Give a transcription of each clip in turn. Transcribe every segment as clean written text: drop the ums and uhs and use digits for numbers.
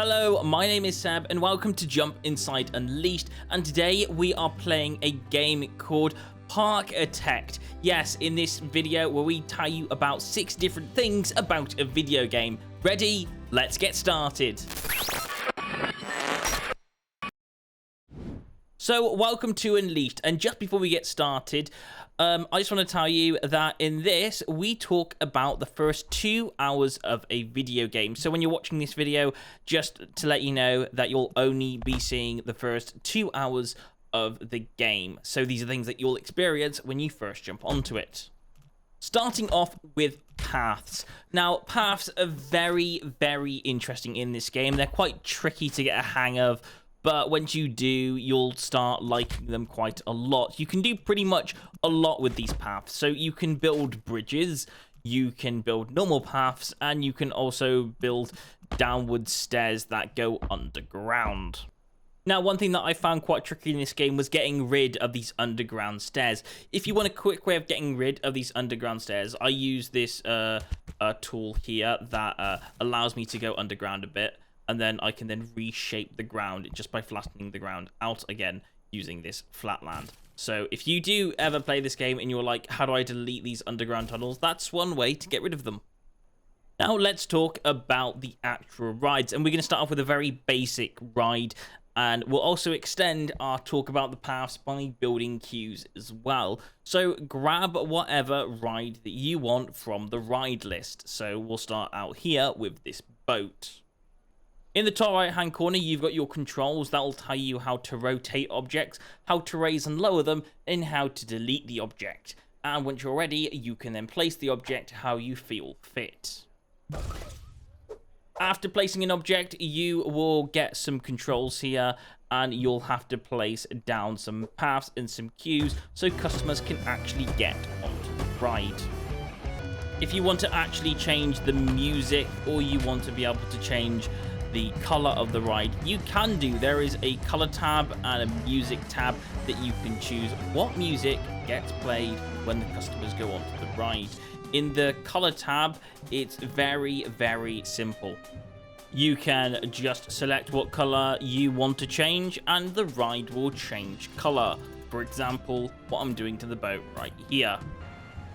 Hello, my name is Seb and welcome to Jump Inside Unleashed, and today we are playing a game called Parkitect. Yes, in this video where we tell you about 6 different things about a video game. Ready? Let's get started. So, welcome to Unleashed, and just before we get started, I just want to tell you that in this, we talk about the first 2 hours of a video game. So when you're watching this video, just to let you know that you'll only be seeing the first 2 hours of the game. So these are things that you'll experience when you first jump onto it. Starting off with paths. Now, paths are very, very interesting in this game. They're quite tricky to get a hang of, but once you do, you'll start liking them quite a lot. You can do pretty much a lot with these paths. So you can build bridges, you can build normal paths, and you can also build downward stairs that go underground. Now, one thing that I found quite tricky in this game was getting rid of these underground stairs. If you want a quick way of getting rid of these underground stairs, I use this tool here that allows me to go underground a bit. And then I can then reshape the ground just by flattening the ground out again using this flatland. So if you do ever play this game and you're like, how do I delete these underground tunnels? That's one way to get rid of them. Now let's talk about the actual rides. And we're going to start off with a very basic ride. And we'll also extend our talk about the paths by building queues as well. So grab whatever ride that you want from the ride list. So we'll start out here with this boat. In the top right hand corner, you've got your controls that will tell you how to rotate objects, how to raise and lower them, and how to delete the object. And once you're ready, you can then place the object how you feel fit. After placing an object, you will get some controls here, and you'll have to place down some paths and some queues so customers can actually get onto the ride. If you want to actually change the music, or you want to be able to change the color of the ride, you can do. There is a color tab and a music tab that you can choose what music gets played when the customers go onto the ride. In the color tab, it's very, very simple. You can just select what color you want to change and the ride will change color. For example, what I'm doing to the boat right here.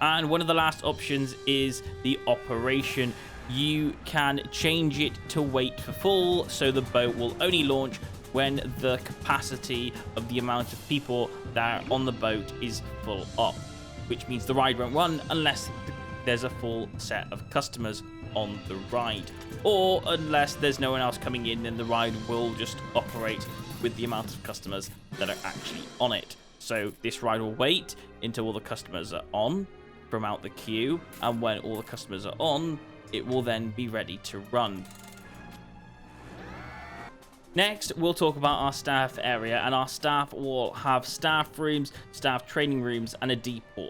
And one of the last options is the operation. You can change it to wait for full, so the boat will only launch when the capacity of the amount of people that are on the boat is full up, which means the ride won't run unless there's a full set of customers on the ride, or unless there's no one else coming in, then the ride will just operate with the amount of customers that are actually on it. So this ride will wait until all the customers are on from out the queue, and when all the customers are on, it will then be ready to run. Next, we'll talk about our staff area, and our staff will have staff rooms, staff training rooms, and a depot.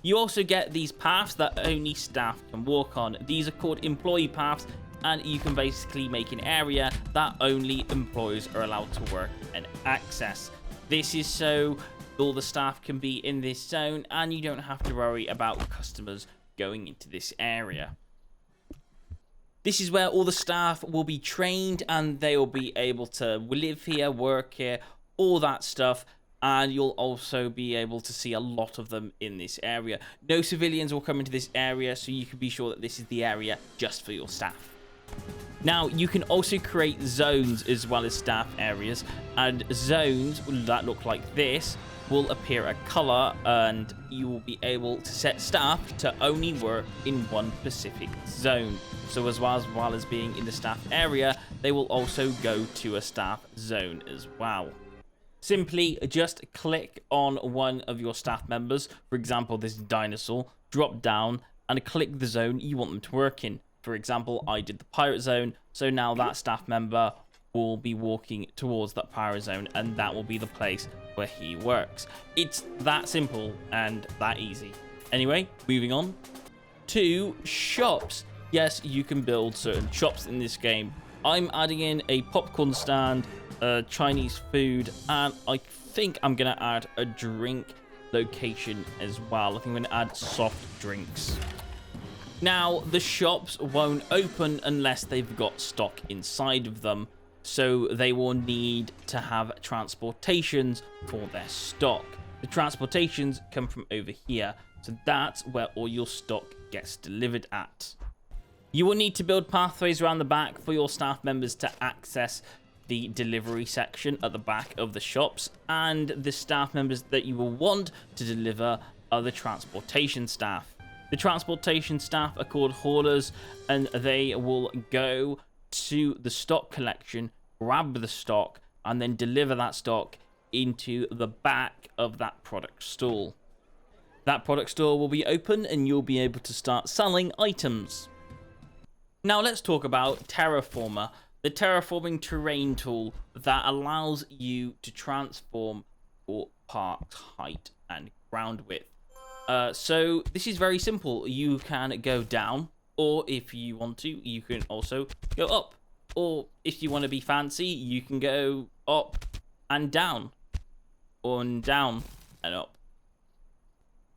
You also get these paths that only staff can walk on. These are called employee paths, and you can basically make an area that only employees are allowed to work and access. This is so all the staff can be in this zone, and you don't have to worry about customers going into this area. This is where all the staff will be trained, and they will be able to live here, work here, all that stuff. And you'll also be able to see a lot of them in this area. No civilians will come into this area, so you can be sure that this is the area just for your staff. Now, you can also create zones as well as staff areas, and zones that look like this will appear a color, and you will be able to set staff to only work in one specific zone. So as well as being in the staff area, they will also go to a staff zone as well. Simply just click on one of your staff members, for example this dinosaur, drop down and click the zone you want them to work in. For example, I did the pirate zone, so now that staff member will be walking towards that pirate zone, and that will be the place where he works. It's that simple and that easy. Anyway, moving on to shops. Yes, you can build certain shops in this game. I'm adding in a popcorn stand, Chinese food, and I think I'm gonna add a drink location as well. I think I'm gonna add soft drinks. Now, the shops won't open unless they've got stock inside of them, so they will need to have transportations for their stock. The transportations come from over here, so that's where all your stock gets delivered at. You will need to build pathways around the back for your staff members to access the delivery section at the back of the shops, and the staff members that you will want to deliver are the transportation staff. The transportation staff are called haulers, and they will go to the stock collection, grab the stock, and then deliver that stock into the back of that product stall. That product store will be open and you'll be able to start selling items. Now let's talk about Terraformer, the terraforming terrain tool that allows you to transform your park's height and ground width. So this is very simple. You can go down, or if you want to, you can also go up. Or if you want to be fancy, you can go up and down, or down and up.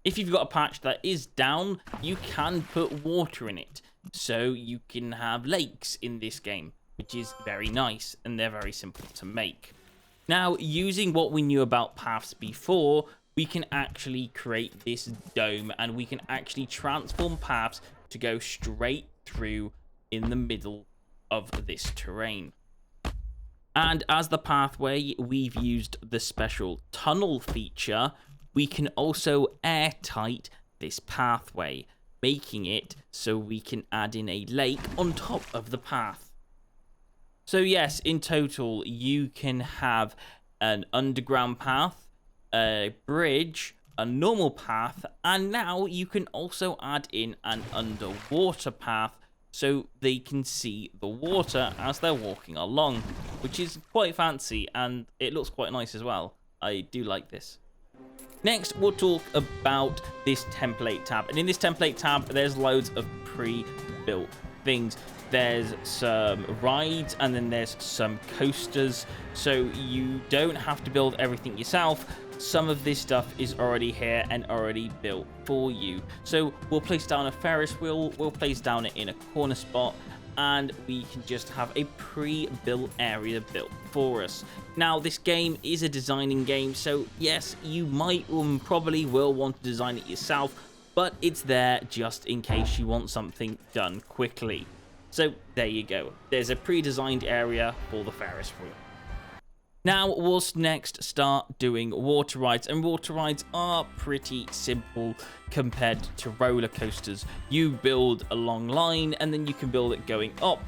If you've got a patch that is down, you can put water in it. So you can have lakes in this game, which is very nice, and they're very simple to make. Now, using what we knew about paths before, we can actually create this dome, and we can actually transform paths to go straight through in the middle of this terrain. And as the pathway, we've used the special tunnel feature. We can also airtight this pathway, making it so we can add in a lake on top of the path. So yes, in total, you can have an underground path, a bridge, a normal path, and now you can also add in an underwater path so they can see the water as they're walking along, which is quite fancy and it looks quite nice as well. I do like this. Next, we'll talk about this template tab. And in this template tab, there's loads of pre-built things. There's some rides, and then there's some coasters. So you don't have to build everything yourself. Some of this stuff is already here and already built for you. So we'll place down a Ferris wheel, we'll place down it in a corner spot, and we can just have a pre-built area built for us. Now, this game is a designing game, so yes, you might probably will want to design it yourself, but it's there just in case you want something done quickly. So there you go. There's a pre-designed area for the Ferris wheel. Now, we'll next start doing water rides, and water rides are pretty simple compared to roller coasters. You build a long line, and then you can build it going up,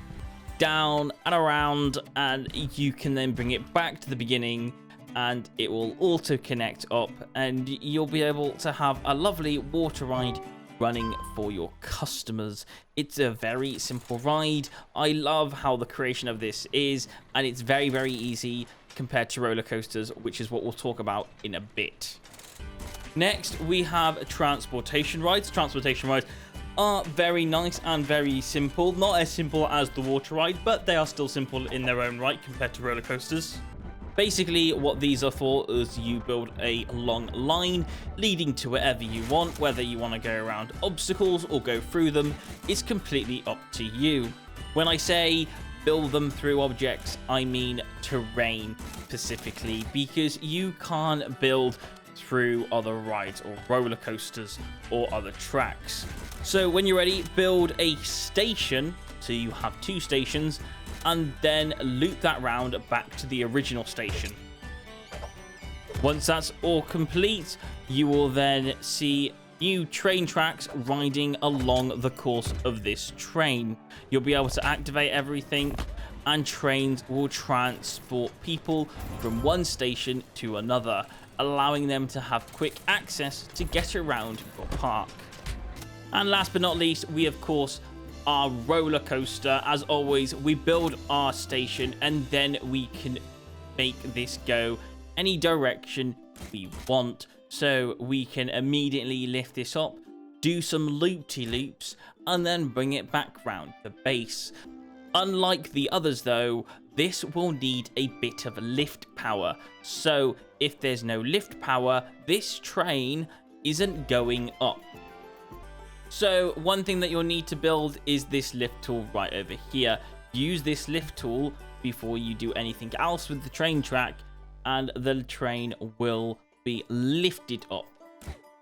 down, and around, and you can then bring it back to the beginning, and it will auto connect up, and you'll be able to have a lovely water ride running for your customers. It's a very simple ride. I love how the creation of this is, and it's very, very easy compared to roller coasters, which is what we'll talk about in a bit. Next, we have transportation rides. Transportation rides are very nice and very simple. Not as simple as the water ride, but they are still simple in their own right compared to roller coasters. Basically, what these are for is you build a long line leading to wherever you want. Whether you want to go around obstacles or go through them, it's completely up to you. When I say build them through objects, I mean terrain specifically, because you can't build through other rides or roller coasters or other tracks. So when you're ready, build a station, so you have 2 stations, and then loop that round back to the original station. Once that's all complete, you will then see new train tracks riding along the course of this train. You'll be able to activate everything, and trains will transport people from one station to another, allowing them to have quick access to get around your park. And last but not least, we of course our roller coaster. As always, we build our station and then we can make this go any direction we want. So we can immediately lift this up, do some loop-de-loops, and then bring it back round the base. Unlike the others though, this will need a bit of lift power. So if there's no lift power, this train isn't going up. So one thing that you'll need to build is this lift tool right over here. Use this lift tool before you do anything else with the train track, and the train will be lifted up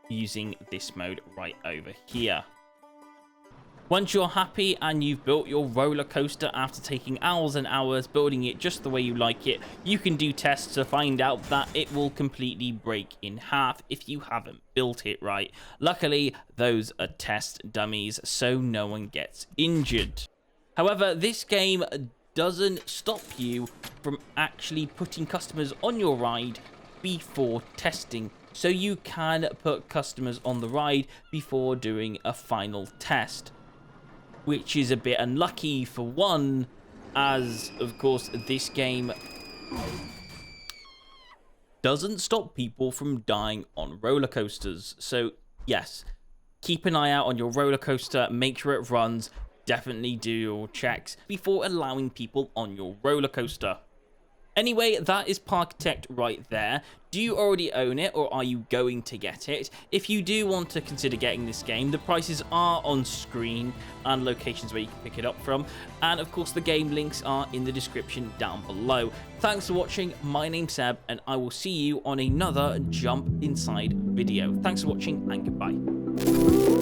using this mode right over here. Once you're happy and you've built your roller coaster after taking hours and hours building it just the way you like it, you can do tests to find out that it will completely break in half if you haven't built it right. Luckily, those are test dummies, so no one gets injured. However, this game doesn't stop you from actually putting customers on your ride before testing. So you can put customers on the ride before doing a final test, which is a bit unlucky for one, as of course this game doesn't stop people from dying on roller coasters. So yes, keep an eye out on your roller coaster, make sure it runs, definitely do your checks before allowing people on your roller coaster. Anyway, that is Parkitect right there. Do you already own it, or are you going to get it? If you do want to consider getting this game, the prices are on screen and locations where you can pick it up from. And of course, the game links are in the description down below. Thanks for watching. My name's Seb, and I will see you on another Jump Inside video. Thanks for watching, and goodbye.